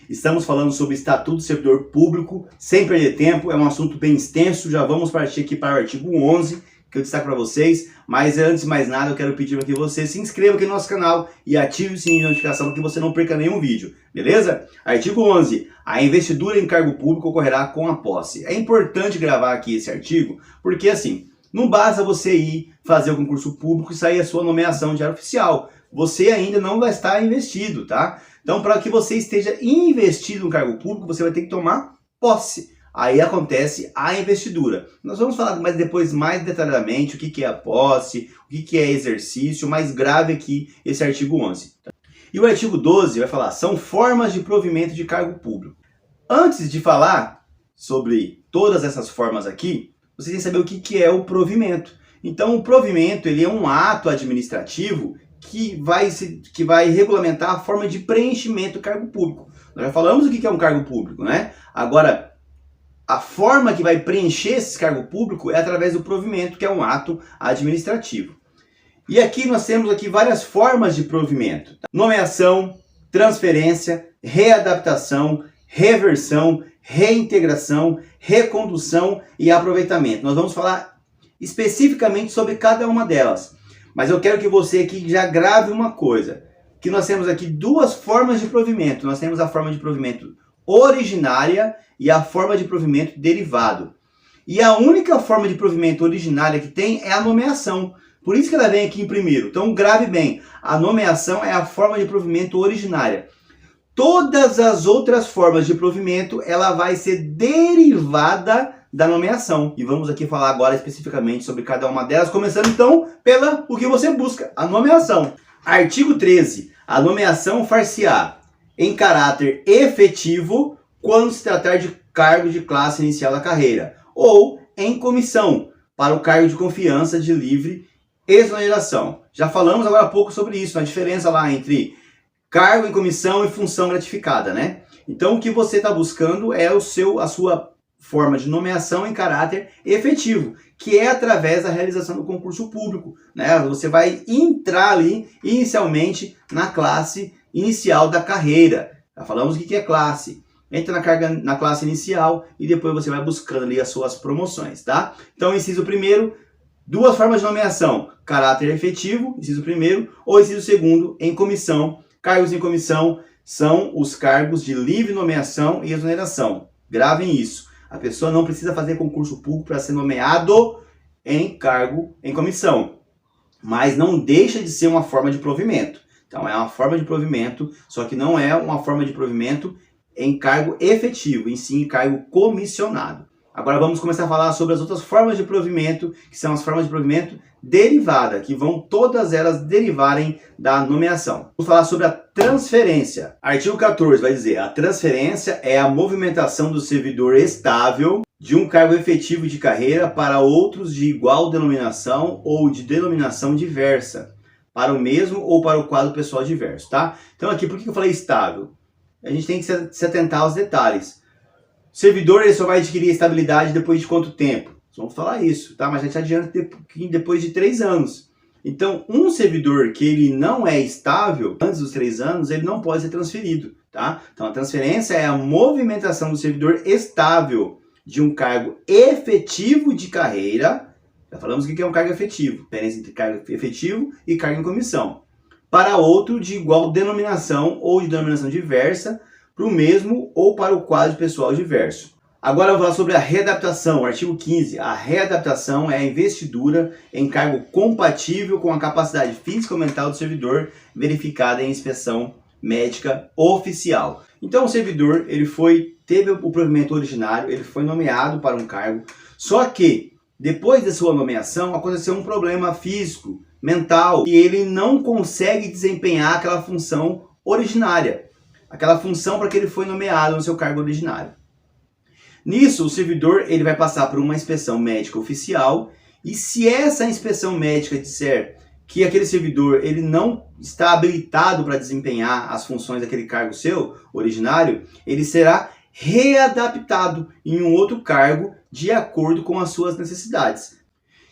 Estamos falando sobre Estatuto do Servidor Público, sem perder tempo, é um assunto bem extenso, já vamos partir aqui para o artigo 11, que eu destaco para vocês, mas antes de mais nada eu quero pedir para que você se inscreva aqui no nosso canal e ative o sininho de notificação para que você não perca nenhum vídeo, beleza? Artigo 11, a investidura em cargo público ocorrerá com a posse. É importante gravar aqui esse artigo, porque assim, não basta você ir fazer o concurso público e sair a sua nomeação de diário oficial, você ainda não vai estar investido, tá? Então, para que você esteja investido no cargo público, você vai ter que tomar posse. Aí acontece a investidura. Nós vamos falar depois mais detalhadamente o que é a posse, o que é exercício, mais grave aqui esse artigo 11. E o artigo 12 vai falar, são formas de provimento de cargo público. Antes de falar sobre todas essas formas aqui, você tem que saber o que é o provimento. Então, o provimento ele é um ato administrativo que vai regulamentar a forma de preenchimento do cargo público. Nós já falamos o que é um cargo público, né? Agora, a forma que vai preencher esse cargo público é através do provimento, que é um ato administrativo. E aqui nós temos várias formas de provimento. Nomeação, transferência, readaptação, reversão, reintegração, recondução e aproveitamento. Nós vamos falar especificamente sobre cada uma delas. Mas eu quero que você aqui já grave uma coisa, que nós temos aqui duas formas de provimento. Nós temos a forma de provimento originária e a forma de provimento derivado. E a única forma de provimento originária que tem é a nomeação. Por isso que ela vem aqui em primeiro. Então grave bem, a nomeação é a forma de provimento originária. Todas as outras formas de provimento, ela vai ser derivada da nomeação. E vamos aqui falar agora especificamente sobre cada uma delas, começando então pela o que você busca, a nomeação. Artigo 13. A nomeação far-se-á em caráter efetivo quando se tratar de cargo de classe inicial da carreira, ou em comissão, para o cargo de confiança de livre exoneração. Já falamos agora há pouco sobre isso, a diferença lá entre cargo em comissão e função gratificada, né? Então o que você está buscando é a sua forma de nomeação em caráter efetivo, que é através da realização do concurso público, né? Você vai entrar ali inicialmente na classe inicial da carreira. Já falamos o que é classe. Entra na classe inicial e depois você vai buscando ali as suas promoções, tá? Então, inciso primeiro, duas formas de nomeação, caráter efetivo, inciso primeiro, ou inciso segundo, em comissão. Cargos em comissão são os cargos de livre nomeação e exoneração. Gravem isso. A pessoa não precisa fazer concurso público para ser nomeado em cargo em comissão. Mas não deixa de ser uma forma de provimento. Então é uma forma de provimento, só que não é uma forma de provimento em cargo efetivo, em sim em cargo comissionado. Agora vamos começar a falar sobre as outras formas de provimento, que são as formas de provimento derivada, que vão todas elas derivarem da nomeação. Vamos falar sobre a transferência. Artigo 14 vai dizer, a transferência é a movimentação do servidor estável de um cargo efetivo de carreira para outros de igual denominação ou de denominação diversa, para o mesmo ou para o quadro pessoal diverso, tá? Então aqui, por que eu falei estável? A gente tem que se atentar aos detalhes. O servidor ele só vai adquirir estabilidade depois de quanto tempo? Vamos falar isso, tá? Mas já te adianto depois de 3 anos. Então, um servidor que ele não é estável, antes dos 3 anos, ele não pode ser transferido, tá? Então, a transferência é a movimentação do servidor estável de um cargo efetivo de carreira. Já falamos o que é um cargo efetivo. Diferença entre cargo efetivo e cargo em comissão. Para outro de igual denominação ou de denominação diversa, para o mesmo ou para o quadro pessoal diverso. Agora eu vou falar sobre a readaptação, artigo 15. A readaptação é a investidura em cargo compatível com a capacidade física ou mental do servidor verificada em inspeção médica oficial. Então o servidor teve o provimento originário, ele foi nomeado para um cargo, só que depois da sua nomeação aconteceu um problema físico, mental, e ele não consegue desempenhar aquela função originária, aquela função para que ele foi nomeado no seu cargo originário. Nisso, o servidor ele vai passar por uma inspeção médica oficial e se essa inspeção médica disser que aquele servidor ele não está habilitado para desempenhar as funções daquele cargo seu originário, ele será readaptado em um outro cargo de acordo com as suas necessidades.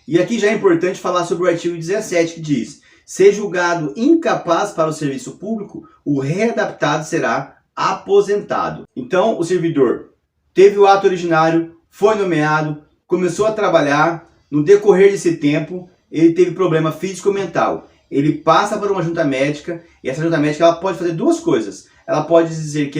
E aqui já é importante falar sobre o artigo 17 que diz: ser julgado incapaz para o serviço público, o readaptado será aposentado. Então, o servidor teve o ato originário, foi nomeado, começou a trabalhar, no decorrer desse tempo, ele teve problema físico-mental. Ele passa por uma junta médica, e essa junta médica ela pode fazer duas coisas. Ela pode dizer que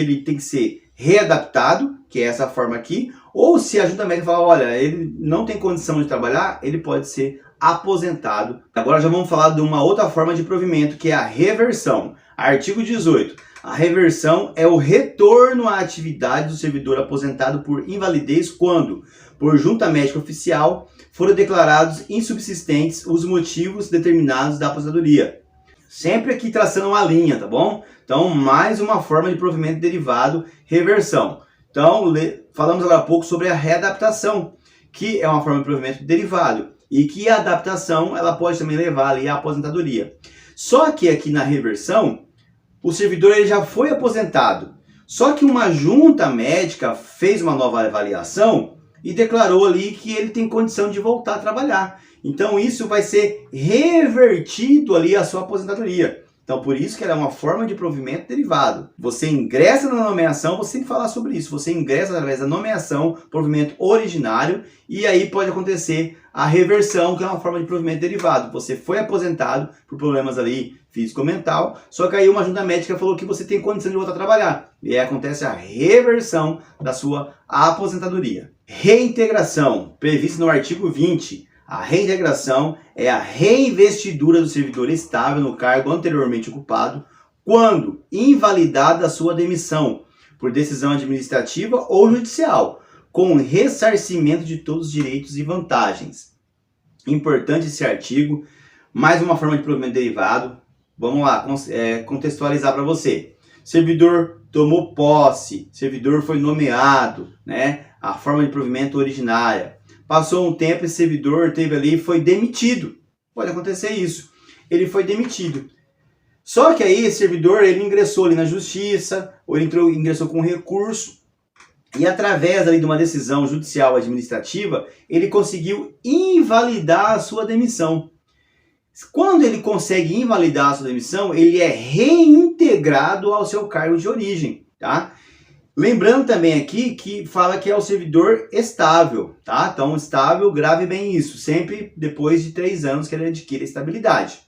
ele tem que ser readaptado, que é essa forma aqui, ou se a junta médica falar, olha, ele não tem condição de trabalhar, ele pode ser aposentado. Agora já vamos falar de uma outra forma de provimento, que é a reversão. Artigo 18. A reversão é o retorno à atividade do servidor aposentado por invalidez quando, por junta médica oficial, foram declarados insubsistentes os motivos determinados da aposentadoria. Sempre aqui traçando uma linha, tá bom? Então, mais uma forma de provimento derivado, reversão. Então, falamos agora há pouco sobre a readaptação, que é uma forma de provimento derivado. E que a adaptação ela pode também levar ali à aposentadoria. Só que aqui na reversão, o servidor ele já foi aposentado. Só que uma junta médica fez uma nova avaliação e declarou ali que ele tem condição de voltar a trabalhar. Então isso vai ser revertido ali à sua aposentadoria. Então por isso que ela é uma forma de provimento derivado. Você ingressa na nomeação, você tem que falar sobre isso. Você ingressa através da nomeação, provimento originário, e aí pode acontecer a reversão, que é uma forma de provimento derivado. Você foi aposentado por problemas ali físico-mental, só que aí uma junta médica falou que você tem condição de voltar a trabalhar. E aí acontece a reversão da sua aposentadoria. Reintegração, prevista no artigo 20. A reintegração é a reinvestidura do servidor estável no cargo anteriormente ocupado quando invalidada a sua demissão por decisão administrativa ou judicial, com ressarcimento de todos os direitos e vantagens. Importante esse artigo, mais uma forma de provimento derivado. Vamos lá, contextualizar para você. Servidor tomou posse, servidor foi nomeado, né? A forma de provimento originária. Passou um tempo, esse servidor teve ali, foi demitido. Pode acontecer isso. Ele foi demitido. Só que aí esse servidor ele ingressou ali na justiça, ou ele ingressou com recurso, e através ali de uma decisão judicial administrativa, ele conseguiu invalidar a sua demissão. Quando ele consegue invalidar a sua demissão, ele é reintegrado ao seu cargo de origem, tá? Lembrando também aqui que fala que é o servidor estável, tá? Então, estável, grave bem isso, sempre depois de 3 anos que ele adquire estabilidade.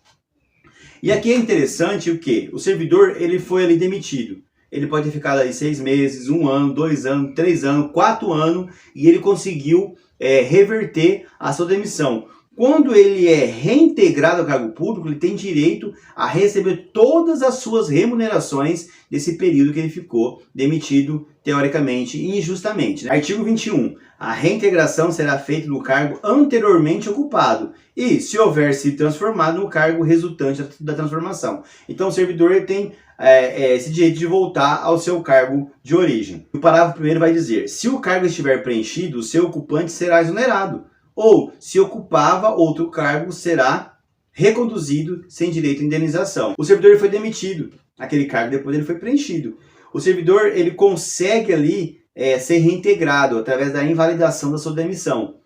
E aqui é interessante o quê? O servidor, ele foi ali demitido. Ele pode ter ficado aí 6 meses, 1 ano, 2 anos, 3 anos, 4 anos, e ele conseguiu reverter a sua demissão. Quando ele é reintegrado ao cargo público, ele tem direito a receber todas as suas remunerações desse período que ele ficou demitido, teoricamente, injustamente. Artigo 21. A reintegração será feita no cargo anteriormente ocupado e, se houver se transformado, no cargo resultante da transformação. Então, o servidor ele tem esse direito de voltar ao seu cargo de origem. O parágrafo 1º vai dizer, se o cargo estiver preenchido, o seu ocupante será exonerado. Ou, se ocupava outro cargo, será reconduzido sem direito à indenização. O servidor ele foi demitido, aquele cargo depois ele foi preenchido. O servidor ele consegue ali ser reintegrado através da invalidação da sua demissão.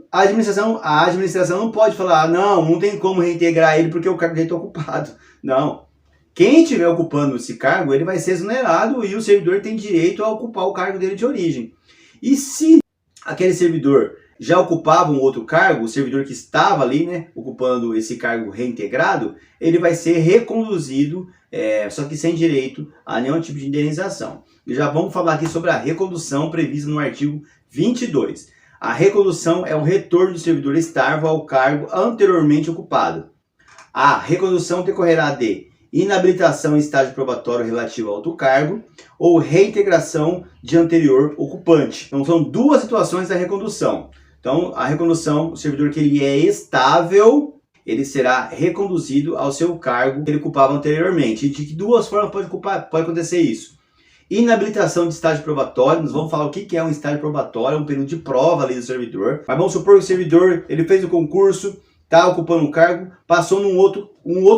A administração não pode falar, não tem como reintegrar ele porque o cargo dele está ocupado. Não. Quem estiver ocupando esse cargo, ele vai ser exonerado e o servidor tem direito a ocupar o cargo dele de origem. E se aquele servidor já ocupava um outro cargo, o servidor que estava ali, né, ocupando esse cargo reintegrado, ele vai ser reconduzido, só que sem direito a nenhum tipo de indenização. E já vamos falar aqui sobre a recondução prevista no artigo 22. A recondução é o retorno do servidor estável ao cargo anteriormente ocupado. A recondução decorrerá de inabilitação em estágio probatório relativo a outro cargo ou reintegração de anterior ocupante. Então são duas situações da recondução. Então, a recondução, o servidor que ele é estável, ele será reconduzido ao seu cargo que ele ocupava anteriormente. E de que duas formas pode acontecer isso? Inabilitação de estágio probatório, nós vamos falar o que é um estágio probatório, é um período de prova ali do servidor. Mas vamos supor que o servidor, ele fez o concurso, está ocupando um cargo, passou num outro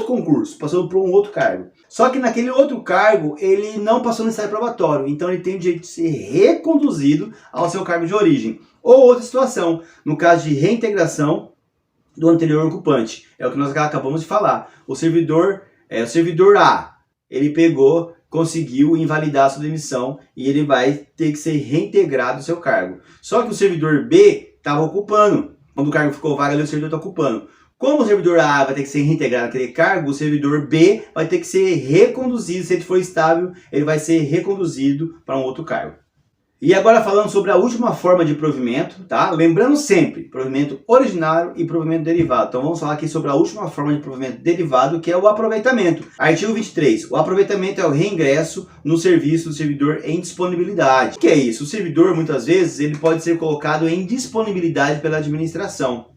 concurso, passou por um outro cargo. Só que naquele outro cargo, ele não passou no estágio probatório, então ele tem o direito de ser reconduzido ao seu cargo de origem. Ou outra situação, no caso de reintegração do anterior ocupante, é o que nós acabamos de falar. O servidor A, ele pegou, conseguiu invalidar a sua demissão e ele vai ter que ser reintegrado ao seu cargo. Só que o servidor B estava ocupando. Quando o cargo ficou vago ali, o servidor está ocupando. Como o servidor A vai ter que ser reintegrado naquele cargo, o servidor B vai ter que ser reconduzido. Se ele for estável, ele vai ser reconduzido para um outro cargo. E agora falando sobre a última forma de provimento, tá? Lembrando sempre, provimento originário e provimento derivado. Então vamos falar aqui sobre a última forma de provimento derivado, que é o aproveitamento. Artigo 23. O aproveitamento é o reingresso no serviço do servidor em disponibilidade. O que é isso? O servidor, muitas vezes, ele pode ser colocado em disponibilidade pela administração.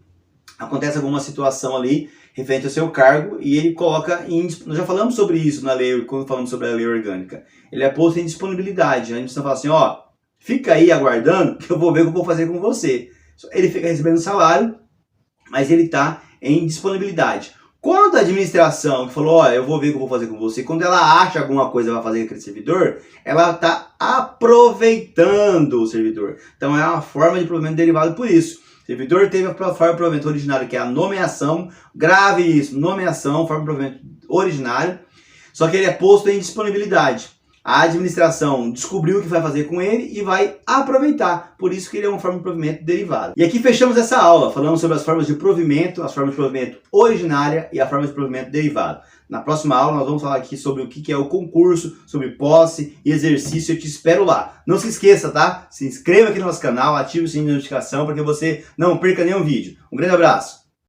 Acontece alguma situação ali referente ao seu cargo e ele coloca em... Nós já falamos sobre isso na lei, quando falamos sobre a lei orgânica. Ele é posto em disponibilidade. A gente fala assim, ó, fica aí aguardando que eu vou ver o que eu vou fazer com você. Ele fica recebendo salário, mas ele está em disponibilidade. Quando a administração falou, ó, eu vou ver o que eu vou fazer com você, quando ela acha alguma coisa para fazer com aquele servidor, ela está aproveitando o servidor. Então é uma forma de provimento derivado por isso. O servidor teve a forma de provimento originário, que é a nomeação. Grave isso, nomeação, forma de provimento originário. Só que ele é posto em disponibilidade. A administração descobriu o que vai fazer com ele e vai aproveitar. Por isso que ele é uma forma de provimento derivado. E aqui fechamos essa aula, falando sobre as formas de provimento, as formas de provimento originária e a forma de provimento derivado. Na próxima aula nós vamos falar aqui sobre o que é o concurso, sobre posse e exercício. Eu te espero lá. Não se esqueça, tá? Se inscreva aqui no nosso canal, ative o sininho de notificação para que você não perca nenhum vídeo. Um grande abraço!